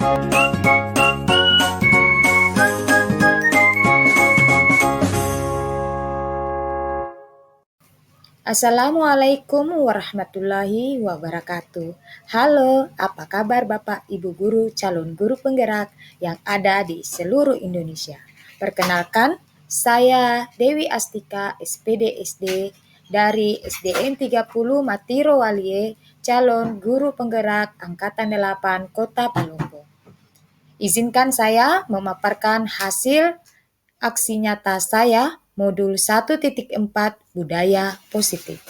Assalamualaikum warahmatullahi wabarakatuh. Halo, apa kabar Bapak Ibu Guru calon guru penggerak yang ada di seluruh Indonesia? Perkenalkan, saya Dewi Astika, SPD SD dari SDN 30 Matiro Walie, calon guru penggerak Angkatan 8 Kota Palombo. Izinkan saya memaparkan hasil aksi nyata saya modul 1.4 Budaya Positif.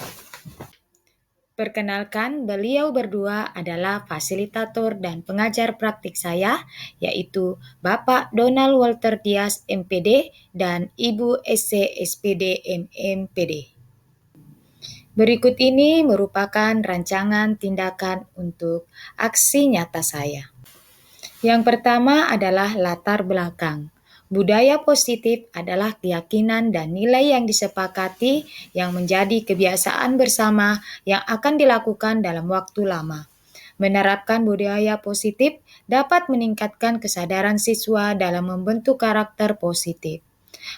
Perkenalkan, beliau berdua adalah fasilitator dan pengajar praktik saya, yaitu Bapak Donald Walter Dias MPD dan Ibu SC SPD MMPD. Berikut ini merupakan rancangan tindakan untuk aksi nyata saya. Yang pertama adalah latar belakang. Budaya positif adalah keyakinan dan nilai yang disepakati yang menjadi kebiasaan bersama yang akan dilakukan dalam waktu lama. Menerapkan budaya positif dapat meningkatkan kesadaran siswa dalam membentuk karakter positif.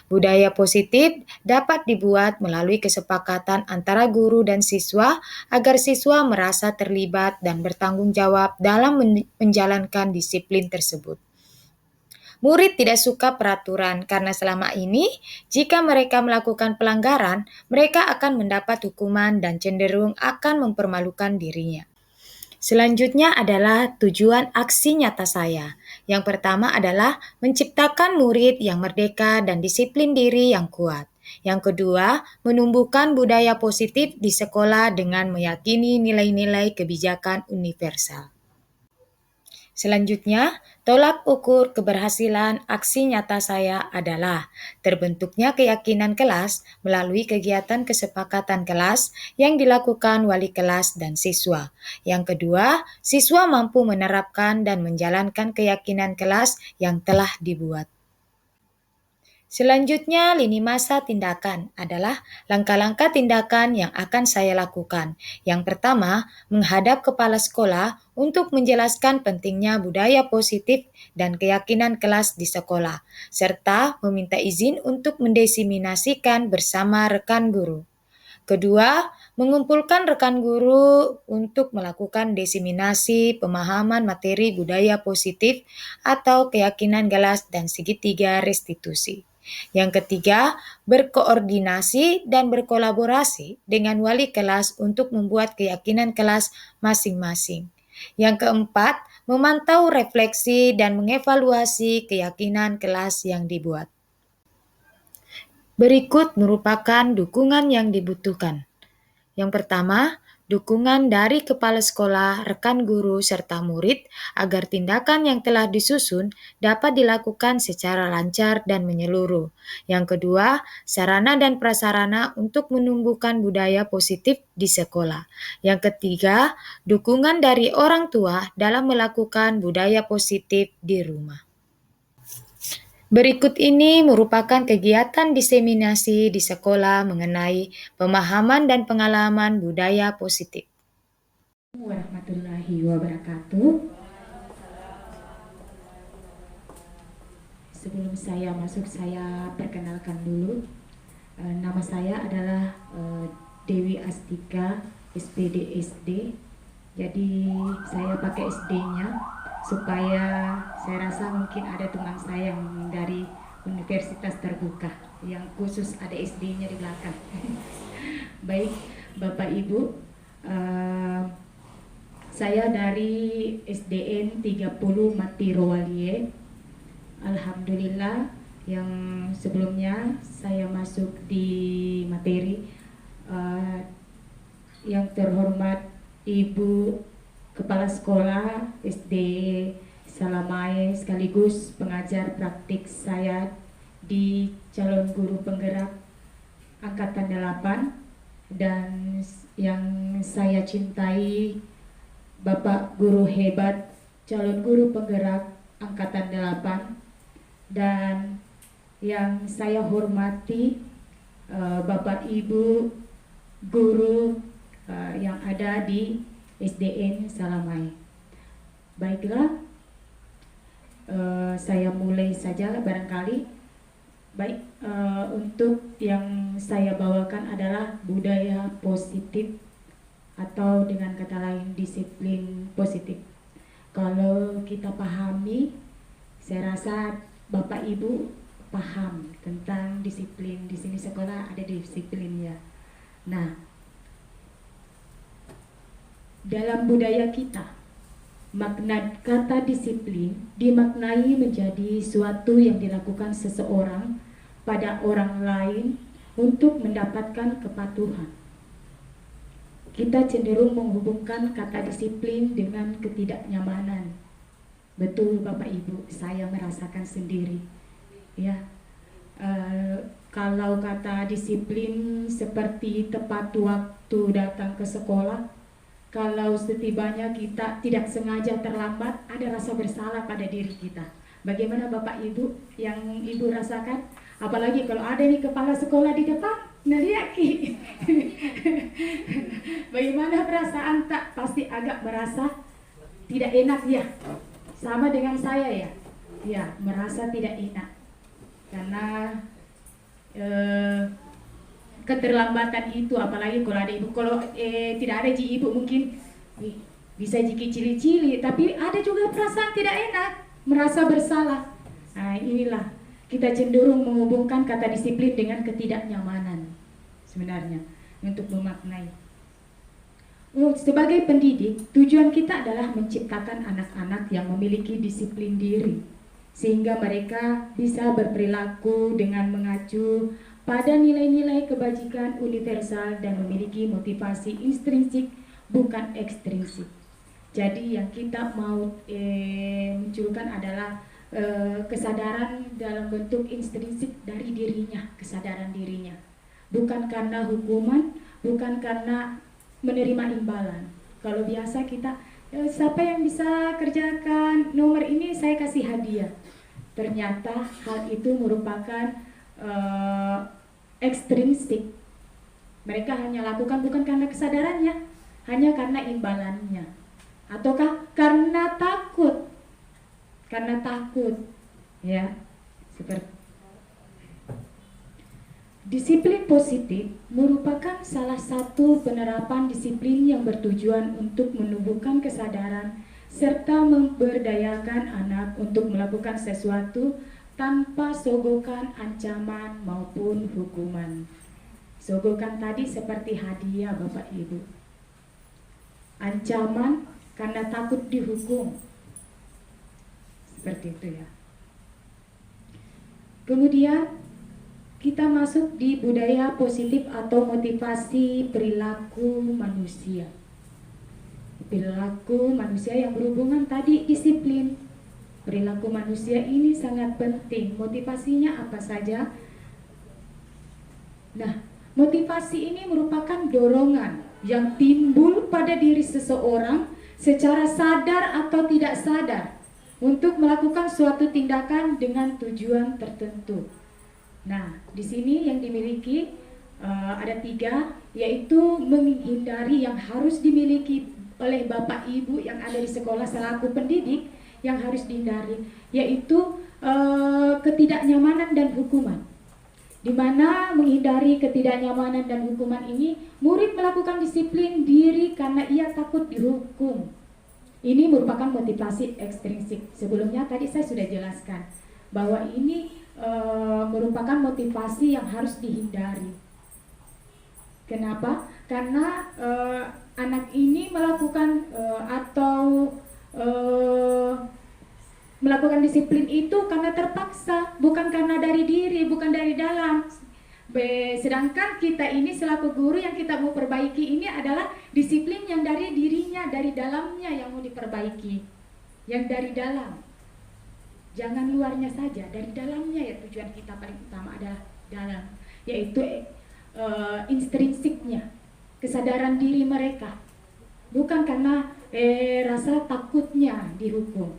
Budaya positif dapat dibuat melalui kesepakatan antara guru dan siswa agar siswa merasa terlibat dan bertanggung jawab dalam menjalankan disiplin tersebut. Murid tidak suka peraturan karena selama ini jika mereka melakukan pelanggaran, mereka akan mendapat hukuman dan cenderung akan mempermalukan dirinya. Selanjutnya adalah tujuan aksi nyata saya. Yang pertama adalah menciptakan murid yang merdeka dan disiplin diri yang kuat. Yang kedua, menumbuhkan budaya positif di sekolah dengan meyakini nilai-nilai kebijakan universal. Selanjutnya, tolak ukur keberhasilan aksi nyata saya adalah terbentuknya keyakinan kelas melalui kegiatan kesepakatan kelas yang dilakukan wali kelas dan siswa. Yang kedua, siswa mampu menerapkan dan menjalankan keyakinan kelas yang telah dibuat. Selanjutnya, lini masa tindakan adalah langkah-langkah tindakan yang akan saya lakukan. Yang pertama, menghadap kepala sekolah untuk menjelaskan pentingnya budaya positif dan keyakinan kelas di sekolah, serta meminta izin untuk mendesiminasikan bersama rekan guru. Kedua, mengumpulkan rekan guru untuk melakukan desiminasi pemahaman materi budaya positif atau keyakinan kelas dan segitiga restitusi. Yang ketiga, berkoordinasi dan berkolaborasi dengan wali kelas untuk membuat keyakinan kelas masing-masing. Yang keempat, memantau refleksi dan mengevaluasi keyakinan kelas yang dibuat. Berikut merupakan dukungan yang dibutuhkan. Yang pertama, dukungan dari kepala sekolah, rekan guru, serta murid agar tindakan yang telah disusun dapat dilakukan secara lancar dan menyeluruh. Yang kedua, sarana dan prasarana untuk menumbuhkan budaya positif di sekolah. Yang ketiga, dukungan dari orang tua dalam melakukan budaya positif di rumah. Berikut ini merupakan kegiatan diseminasi di sekolah mengenai pemahaman dan pengalaman budaya positif. Warahmatullahi wabarakatuh. Sebelum saya masuk, saya perkenalkan dulu. Nama saya adalah Dewi Astika, SPD SD. Jadi saya pakai SD-nya supaya saya rasa mungkin ada teman saya yang dari Universitas Terbuka yang khusus ada SD-nya di belakang. Baik, Bapak Ibu, saya dari SDN 30 Matiro Walie. Alhamdulillah, yang sebelumnya saya masuk di materi yang terhormat Ibu Kepala Sekolah SD Salamai sekaligus pengajar praktik saya di calon guru penggerak Angkatan 8, dan yang saya cintai Bapak Guru Hebat calon guru penggerak Angkatan 8, dan yang saya hormati Bapak Ibu guru yang ada di SDN Salamai. Baiklah, saya mulai saja barangkali. Baik, untuk yang saya bawakan adalah budaya positif atau dengan kata lain disiplin positif. Kalau kita pahami, saya rasa Bapak Ibu paham tentang disiplin. Di sini sekolah ada disiplinnya. Nah, dalam budaya kita, makna kata disiplin dimaknai menjadi suatu yang dilakukan seseorang pada orang lain untuk mendapatkan kepatuhan. Kita cenderung menghubungkan kata disiplin dengan ketidaknyamanan. Betul Bapak Ibu, saya merasakan sendiri. Ya, kalau kata disiplin seperti tepat waktu datang ke sekolah, kalau setibanya kita tidak sengaja terlambat, ada rasa bersalah pada diri kita. Bagaimana Bapak Ibu yang Ibu rasakan? Apalagi kalau ada nih kepala sekolah di depan, neliaki. Bagaimana perasaan tak? Pasti agak merasa tidak enak ya. Sama dengan saya ya. Ya, merasa tidak enak. Karena keterlambatan itu, apalagi kalau ada ibu, kalau tidak ada ibu mungkin bisa jiki cili-cili, tapi ada juga perasaan tidak enak, merasa bersalah. Nah, inilah kita cenderung menghubungkan kata disiplin dengan ketidaknyamanan sebenarnya untuk memaknai. Sebagai pendidik, tujuan kita adalah menciptakan anak-anak yang memiliki disiplin diri, sehingga mereka bisa berperilaku dengan mengacu pada nilai-nilai kebajikan universal dan memiliki motivasi intrinsik bukan ekstrinsik. Jadi yang kita mau munculkan adalah kesadaran dalam bentuk intrinsik dari dirinya, kesadaran dirinya. Bukan karena hukuman, bukan karena menerima imbalan. Kalau biasa kita, siapa yang bisa kerjakan nomor ini saya kasih hadiah. Ternyata hal itu merupakan ekstrinsik. Mereka hanya lakukan bukan karena kesadarannya, hanya karena imbalannya, ataukah karena takut. Karena takut, ya. Seperti disiplin positif merupakan salah satu penerapan disiplin yang bertujuan untuk menumbuhkan kesadaran serta memberdayakan anak untuk melakukan sesuatu tanpa sogokan ancaman maupun hukuman. Sogokan tadi seperti hadiah Bapak Ibu. Ancaman karena takut dihukum. Seperti itu ya. Kemudian kita masuk di budaya positif atau motivasi perilaku manusia. Perilaku manusia yang berhubungan tadi disiplin. Perilaku manusia ini sangat penting. Motivasinya apa saja? Nah, motivasi ini merupakan dorongan yang timbul pada diri seseorang secara sadar atau tidak sadar untuk melakukan suatu tindakan dengan tujuan tertentu. Nah, di sini yang dimiliki ada 3, yaitu menghindari yang harus dimiliki oleh Bapak Ibu yang ada di sekolah selaku pendidik, yang harus dihindari, yaitu ketidaknyamanan dan hukuman. Di mana menghindari ketidaknyamanan dan hukuman ini, murid melakukan disiplin diri karena ia takut dihukum. Ini merupakan motivasi ekstrinsik. Sebelumnya tadi saya sudah jelaskan bahwa ini merupakan motivasi yang harus dihindari. Kenapa? Karena anak ini melakukan melakukan disiplin itu karena terpaksa, bukan karena dari diri, bukan dari dalam. Sedangkan kita ini selaku guru yang kita mau perbaiki ini adalah disiplin yang dari dirinya, dari dalamnya yang mau diperbaiki, yang dari dalam. Jangan luarnya saja, dari dalamnya ya. Tujuan kita paling utama adalah dalam, yaitu intrinsiknya, kesadaran diri mereka, bukan karena rasa takutnya dihukum.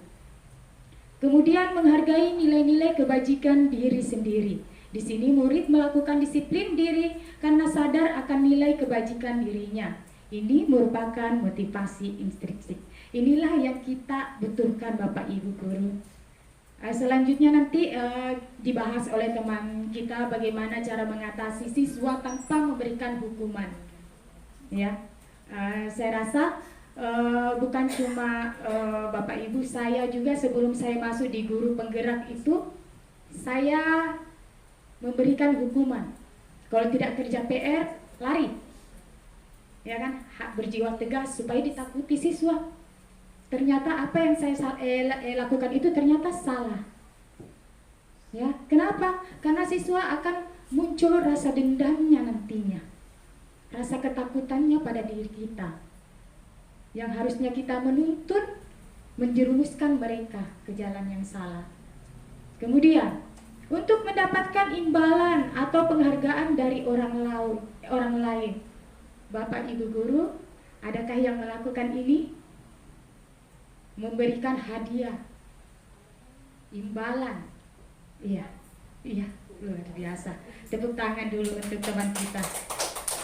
Kemudian menghargai nilai-nilai kebajikan diri sendiri. Di sini murid melakukan disiplin diri karena sadar akan nilai kebajikan dirinya. Ini merupakan motivasi intrinsik. Inilah yang kita butuhkan Bapak Ibu guru. Selanjutnya nanti dibahas oleh teman kita bagaimana cara mengatasi siswa tanpa memberikan hukuman. Ya, saya rasa bukan cuma Bapak Ibu, saya juga sebelum saya masuk di guru penggerak itu saya memberikan hukuman. Kalau tidak kerja PR, lari. Ya kan, hak berjiwa tegas supaya ditakuti siswa. Ternyata apa yang saya lakukan itu ternyata salah. Ya, kenapa? Karena siswa akan muncul rasa dendamnya nantinya. Rasa ketakutannya pada diri kita. Yang harusnya kita menuntun, menjerumuskan mereka ke jalan yang salah. Kemudian, untuk mendapatkan imbalan atau penghargaan dari orang lain, Bapak Ibu guru, adakah yang melakukan ini? Memberikan hadiah, imbalan. Iya, luar biasa. Tepuk tangan dulu untuk teman kita.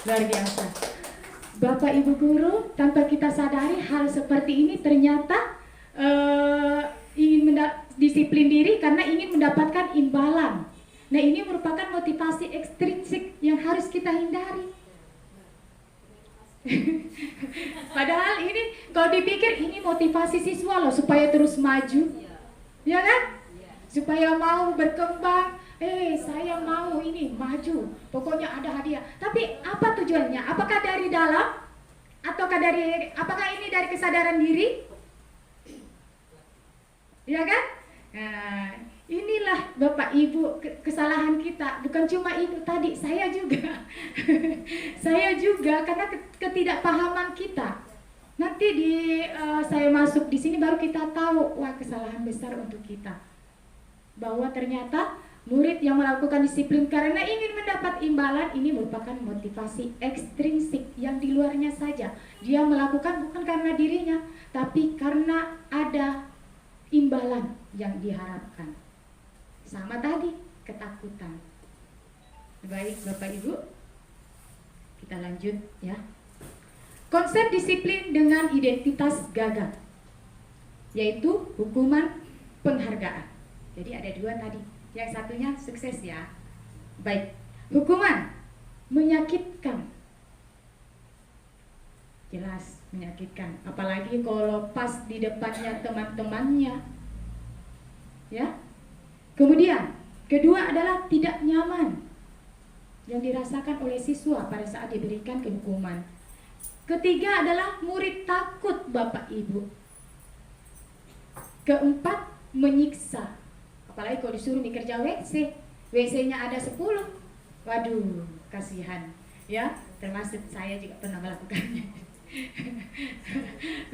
Luar biasa. Bapak Ibu guru, tanpa kita sadari hal seperti ini ternyata ingin disiplin diri karena ingin mendapatkan imbalan. Nah, ini merupakan motivasi ekstrinsik yang harus kita hindari. Padahal ini kalau dipikir ini motivasi siswa loh supaya terus maju, ya kan? Supaya mau berkembang. Saya mau ini maju, pokoknya ada hadiah. Tapi apa tujuannya? Apakah dari dalam? Apakah ini dari kesadaran diri? Ya kan? Nah, inilah Bapak Ibu kesalahan kita. Bukan cuma itu tadi, saya juga. Saya juga karena ketidakpahaman kita. Nanti saya masuk di sini baru kita tahu, wah kesalahan besar untuk kita. Bahwa ternyata murid yang melakukan disiplin karena ingin mendapat imbalan ini merupakan motivasi ekstrinsik yang di luarnya saja. Dia melakukan bukan karena dirinya, tapi karena ada imbalan yang diharapkan. Sama tadi, ketakutan. Baik Bapak Ibu, kita lanjut ya. Konsep disiplin dengan identitas gagah, yaitu hukuman penghargaan. Jadi ada dua tadi. Yang satunya sukses ya. Baik. Hukuman menyakitkan. Jelas menyakitkan. Apalagi kalau pas di depannya teman-temannya. Ya. Kemudian, kedua adalah tidak nyaman yang dirasakan oleh siswa pada saat diberikan kehukuman. Ketiga adalah murid takut Bapak Ibu. Keempat, menyiksa. Apalagi kalau disuruh dikerja WC, WC-nya ada 10. Waduh, kasihan. Ya, termasuk saya juga pernah melakukannya.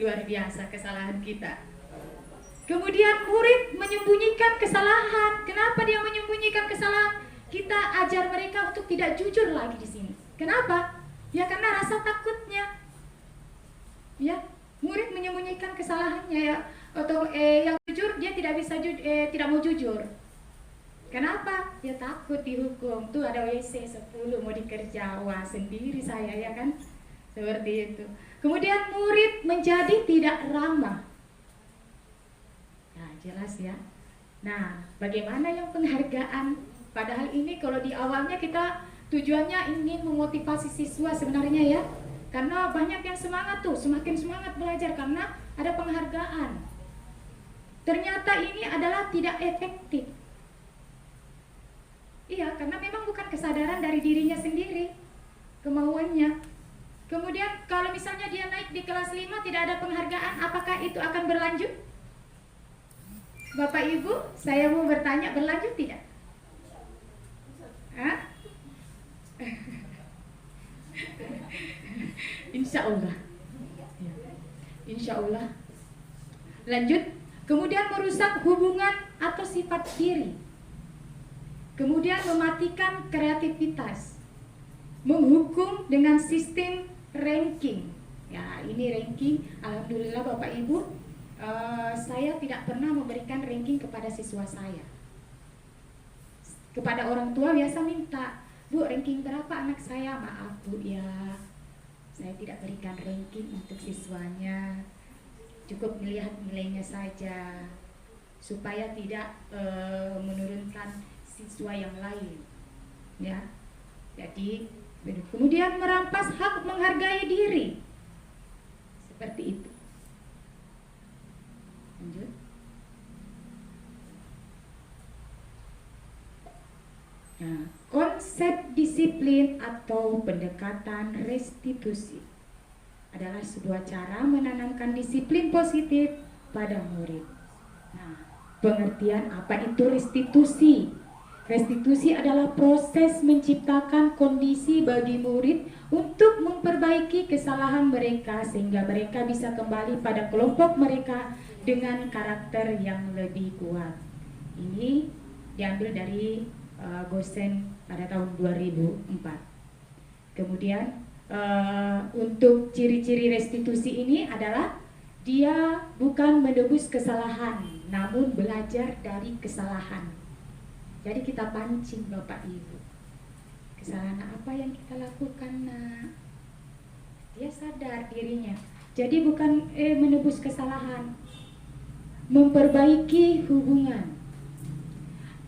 Luar biasa kesalahan kita. Kemudian murid menyembunyikan kesalahan. Kenapa dia menyembunyikan kesalahan? Kita ajar mereka untuk tidak jujur lagi di sini. Kenapa? Ya karena rasa takutnya. Ya, murid menyembunyikan kesalahannya ya. Atau yang jujur dia tidak bisa tidak mau jujur. Kenapa? Ya takut dihukum. Tuh ada WC 10 mau dikerja, wah sendiri saya ya kan. Seperti itu. Kemudian murid menjadi tidak ramah. Nah, jelas ya. Nah, bagaimana yang penghargaan? Padahal ini kalau di awalnya kita tujuannya ingin memotivasi siswa sebenarnya ya. Karena banyak yang semangat tuh, semakin semangat belajar karena ada penghargaan. Ternyata ini adalah tidak efektif. Iya, karena memang bukan kesadaran dari dirinya sendiri, kemauannya. Kemudian kalau misalnya dia naik di kelas 5 tidak ada penghargaan, apakah itu akan berlanjut? Bapak Ibu, saya mau bertanya, berlanjut tidak? Hah? Insya Allah. Insya Allah. Lanjut. Kemudian merusak hubungan atau sifat diri. Kemudian mematikan kreativitas. Menghukum dengan sistem ranking. Ya, ini ranking. Alhamdulillah Bapak Ibu, saya tidak pernah memberikan ranking kepada siswa saya. Kepada orang tua biasa minta, Bu, ranking berapa anak saya? Maaf Bu ya, saya tidak berikan ranking untuk siswanya. Cukup melihat nilainya saja. supaya tidak menurunkan siswa yang lain, ya. Jadi kemudian merampas hak menghargai diri, seperti itu. Lanjut. Nah, konsep disiplin atau pendekatan restitusi adalah sebuah cara menanamkan disiplin positif pada murid. Nah, pengertian apa itu restitusi? Restitusi adalah proses menciptakan kondisi bagi murid untuk memperbaiki kesalahan mereka sehingga mereka bisa kembali pada kelompok mereka dengan karakter yang lebih kuat. Ini diambil dari Gosen pada tahun 2004. Kemudian untuk ciri-ciri restitusi ini adalah dia bukan menebus kesalahan, namun belajar dari kesalahan. Jadi kita pancing Bapak Ibu, kesalahan apa yang kita lakukan, nak? Dia sadar dirinya. Jadi bukan menebus kesalahan, memperbaiki hubungan.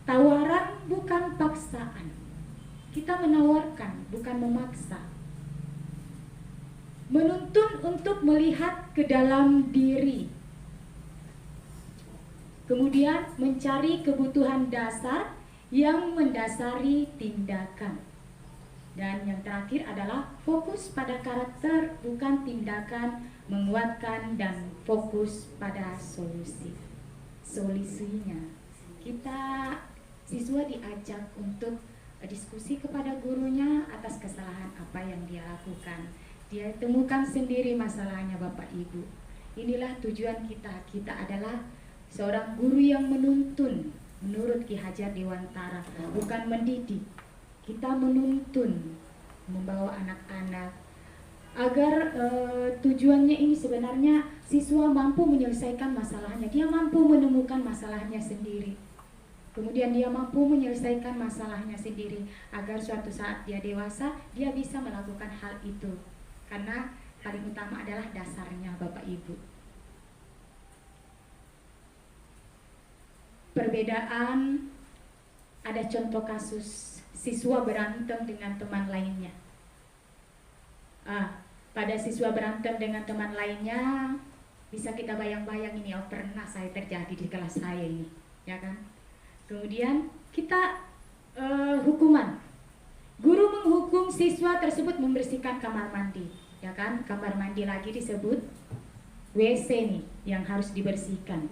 Tawaran bukan paksaan. Kita menawarkan, bukan memaksa. Menuntun untuk melihat ke dalam diri. Kemudian mencari kebutuhan dasar yang mendasari tindakan. Dan yang terakhir adalah fokus pada karakter, bukan tindakan, menguatkan dan fokus pada solusinya. Siswa diajak untuk diskusi kepada gurunya atas kesalahan apa yang dia lakukan. Dia temukan sendiri masalahnya Bapak Ibu. Inilah tujuan kita. Kita adalah seorang guru yang menuntun menurut Ki Hajar Dewantara, bukan mendidik. Kita menuntun, membawa anak-anak agar tujuannya ini sebenarnya siswa mampu menyelesaikan masalahnya. Dia mampu menemukan masalahnya sendiri. Kemudian dia mampu menyelesaikan masalahnya sendiri agar suatu saat dia dewasa, dia bisa melakukan hal itu. Karena paling utama adalah dasarnya Bapak Ibu. Perbedaan, ada contoh kasus siswa berantem dengan teman lainnya. Pada siswa berantem dengan teman lainnya, bisa kita bayang-bayang ini, pernah saya terjadi di kelas saya ini, ya kan? Kemudian kita hukuman. Guru menghukum siswa tersebut membersihkan kamar mandi, ya kan? Kamar mandi lagi disebut WC nih yang harus dibersihkan.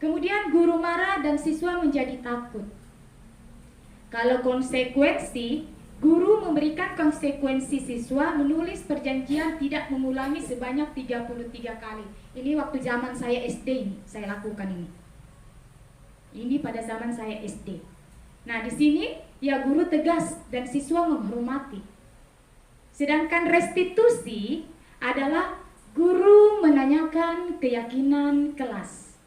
Kemudian guru marah dan siswa menjadi takut. Kalau konsekuensi, guru memberikan konsekuensi siswa menulis perjanjian tidak mengulangi sebanyak 33 kali. Ini waktu zaman saya SD ini, saya lakukan ini. Ini pada zaman saya SD. Nah, di sini ya guru tegas dan siswa menghormati. Sedangkan restitusi adalah guru menanyakan keyakinan kelas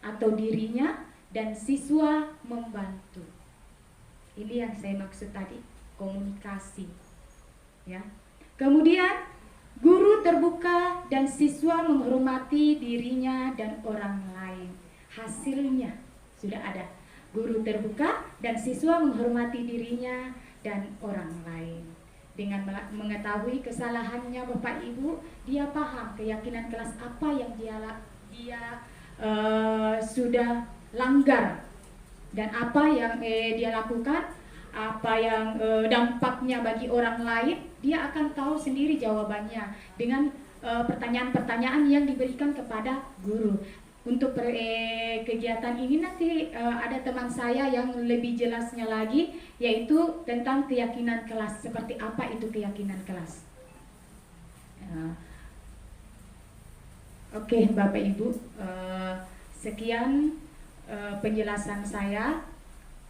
atau dirinya dan siswa membantu. Ini yang saya maksud tadi, komunikasi. Ya. Kemudian guru terbuka dan siswa menghormati dirinya dan orang lain. Hasilnya sudah ada. Guru terbuka dan siswa menghormati dirinya dan orang lain. Dengan mengetahui kesalahannya Bapak Ibu, dia paham keyakinan kelas apa yang dia sudah langgar dan apa yang dia lakukan, apa yang dampaknya bagi orang lain, dia akan tahu sendiri jawabannya dengan pertanyaan-pertanyaan yang diberikan kepada guru. Untuk kegiatan ini nanti ada teman saya yang lebih jelasnya lagi, yaitu tentang keyakinan kelas. Seperti apa itu keyakinan kelas. Oke, Bapak Ibu, sekian penjelasan saya.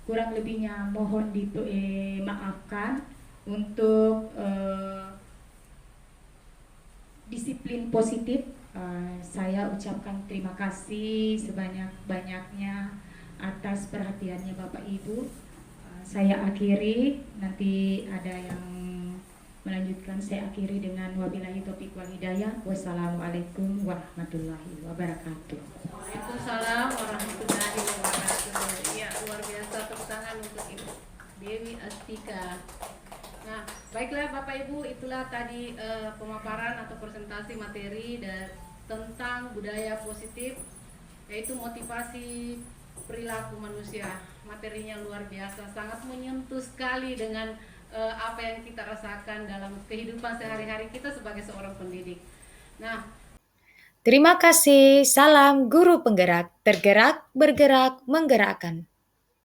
Kurang lebihnya mohon dimaafkan. Untuk disiplin positif, saya ucapkan terima kasih sebanyak-banyaknya atas perhatiannya Bapak Ibu. Saya akhiri, nanti ada yang melanjutkan saya akhiri dengan wabillahi taufiq wal hidayah. Wassalamualaikum warahmatullahi wabarakatuh. Waalaikumsalam warahmatullahi wabarakatuh. Iya, luar biasa, tepuk tangan untuk Ibu Dewi Astika. Nah, baiklah Bapak Ibu, itulah tadi pemaparan atau presentasi materi tentang budaya positif, yaitu motivasi perilaku manusia. Materinya luar biasa, sangat menyentuh sekali dengan apa yang kita rasakan dalam kehidupan sehari-hari kita sebagai seorang pendidik. Nah, Terima kasih. Salam guru penggerak, tergerak, bergerak, menggerakkan.